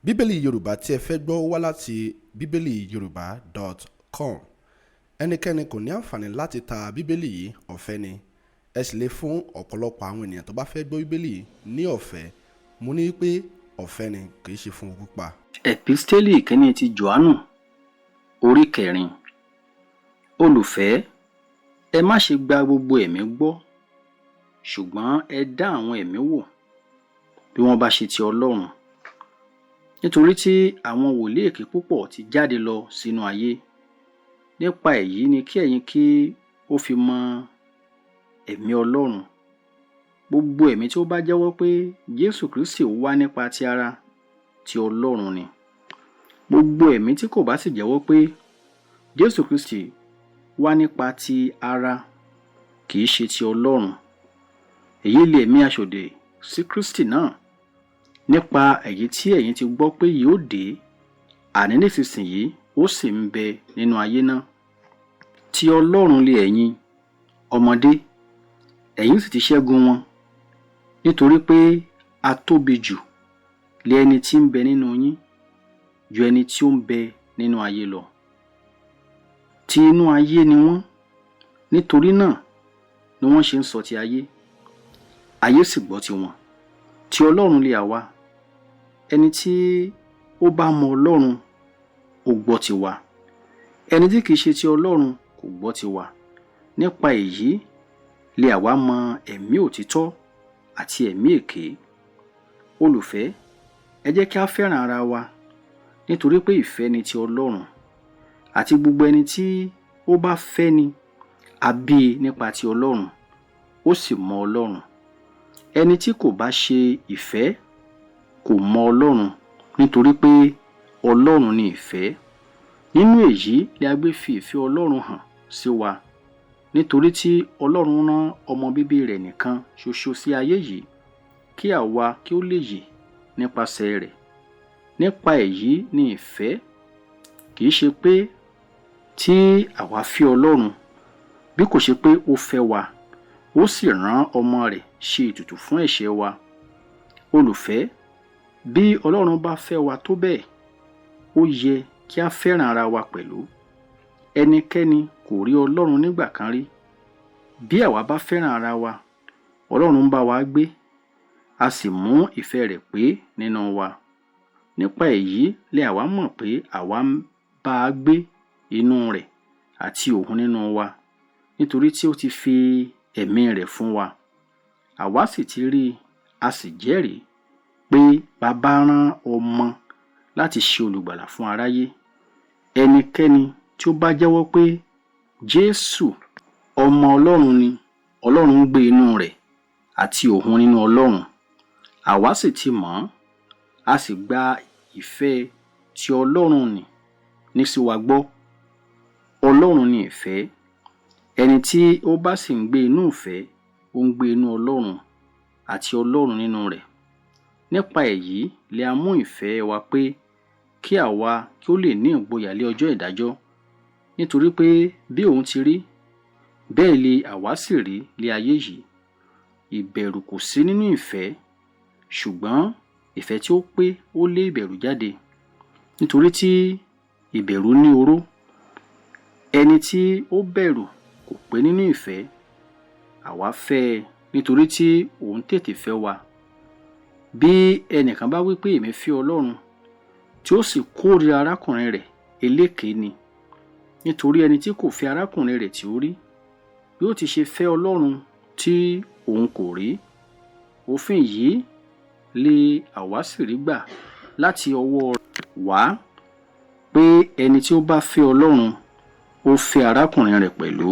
Bíbélì Yorùbá tí ẹ fẹ́ gbọ́ wá láti bibeliyoruba.com. Ẹnikẹ́ni kò ní àǹfààní láti ta bíbélì yìí, ọ̀fẹ́ ni. Ẹ sì lè fún ọ̀pọ̀lọpọ̀ àwọn ènìyàn tó bá fẹ́ gbọ́ bíbélì ní ọ̀fẹ́. Mo ní pé ọ̀fẹ́ ni, kì í ṣe fún owó púpà. Episteli ìkíní ti Johannu orí 4. Olùfẹ́, ẹ má ṣe gba gbogbo ẹ̀mí gbọ́, ṣùgbọ́n ẹ dá àwọn ẹ̀mí wò bí wọ́n bá ṣe ti Ọlọ́run. Nítorí tí àwọn wòlíì èké púpọ̀ ti jáde lọ sínú ayé. Nípa èyí ni kí ẹ̀yin kí ó fi mọ ẹ̀mí Ọlọ́run. Gbogbo ẹ̀mí tí ó bá jẹ́wọ́ pé Jésù Kristi wá nípa ti ara, ti Ọlọ́run ni. Gbogbo ẹ̀mí tí kò bá sì jẹ́wọ́ pé Jésù Kristi wá nípa ti ara, kì í ṣe ti Ọlọ́run. Èyí lè ẹ̀mí aṣòdì sí Kristi náà. Nípa èyí tí ẹ̀yin ti gbọ́ pé yóò dé, àní nísinsìnyí ó sì ń bẹ nínú ayé náà. Ti Ọlọ́run lé ẹ̀yin ọmọdé, ẹ̀yin sì ti ṣẹ́gun wọn, nítorí pé a tóbi jù lé ẹni tí ń bẹ nínú yín ju ẹni tí ó ń bẹ nínú ayé lọ. Ti inú ayé ni wọ́n, nítorí náà ni wọ́n ṣe ń sọ ti ayé, ayé sì gbọ́ ti wọn. Ti Ọlọ́run lé àwa, ẹni tí ó bá mọ Ọlọ́run ó gbọ́ ti wa. Ẹni tí kìí ṣe ti Ọlọ́run kò gbọ́ ti wa. Nípa èyí lé àwa mọ ẹ̀mí òtítọ́ àti ẹ̀mí èké. Olùfẹ́, ẹ jẹ́ kí a fẹ́ràn ara wa, nítorí pé ìfẹ́ ni ti Ọlọ́run. Àti gbogbo ẹni tí ó bá fẹ́ ni a bí i nípa ti Ọlọ́run, ó sì mọ Ọlọ́run. Ẹni tí kò bá ṣe ìfẹ́ kò mọ Ọlọ́run, nítorí pé Ọlọ́run ni ìfẹ́. Nínú èyí ni a gbé fi ìfẹ́ Ọlọ́run hàn sí wa, nítorí tí Ọlọ́run rán ọmọ bíbí rẹ̀ nìkan ṣoṣo sí ayé yìí, kí àwa kí ó lè yè nípasẹ̀ rẹ̀. Nípa èyí ni ìfẹ́, kì í ṣe pé tí àwa fẹ́ Ọlọ́run, bí kò ṣe pé ó fẹ́ wa, ó sì rán ọmọ rẹ̀ ṣe ètùtù fún ẹ̀ṣẹ̀ wa. Olùfẹ́, bí Ọlọ́run bá fẹ́ wa tó bẹ́ẹ̀, ó yẹ kí a fẹ́ràn ara wa pẹ̀lú. Ẹnikẹ́ni kò rí Ọlọ́run nígbà kan rí. Bí àwa bá fẹ́ràn ara wa, Ọlọ́run bá wa gbé, a sì mú ìfẹ́ rẹ̀ pé nínú wa. Nípa èyí lé àwa mọ̀ pé àwa ń bá a gbé inú rẹ̀ àti òun nínú wa, nítorí tí ó ti fi ẹ̀mí rẹ̀ fún wa. Àwa sì ti rí, a sì jẹ́rìí pé Baba rán ọmọ láti ṣe olùgbàlà fún aráyé. Ẹnikẹ́ni tí ó bá jẹ́wọ́ pé Jésù ọmọ Ọlọ́run ni, Ọlọ́run ń gbé inú rẹ̀ àti òun nínú Ọlọ́run. Àwa sì ti mọ̀, a sì gba ìfẹ́ tí Ọlọ́run ní sí wa gbọ́. Ọlọ́run ni ìfẹ́. Ẹni tí ó bá sì ń gbé inú ìfẹ́, ó ń gbé inú Ọlọ́run àti Ọlọ́run nínú rẹ̀. Nípa èyí lè a mú ìfẹ́ wa pé kí àwa kí ó lè ní ìgboyà lé ọjọ́ ìdájọ́. Nítorí pé bí òun ti rí, bẹ́ẹ̀ lé àwa sì rí lé ayé yìí. Ìbẹ̀rù kò sí nínú ìfẹ́, ṣùgbọ́n ìfẹ́ tí ó pé ó lé ìbẹ̀rù jáde. Nítorí tí ìbẹ̀rù ní oró. Ẹni tí ó bẹ̀rù kò pé nínú ìfẹ́. Àwa fẹ́ ẹ nítorí tí òun tètè fẹ́ wa. Bí ẹnìkan bá wí pé èmi fẹ́ Ọlọ́run, tí ó sì kórìíra arákùnrin rẹ̀, eléké ni. Nítorí ẹni tí kò fẹ́ arákùnrin rẹ̀ tí ó rí, yóò ti ṣe fẹ́ Ọlọ́run tí òun kò rí. Òfin yìí lé àwa sì rí gbà láti ọwọ́ rẹ̀ wá, pé ẹni tí ó bá fẹ́ Ọlọ́run, ó fẹ́ arákùnrin rẹ̀ pẹ̀lú.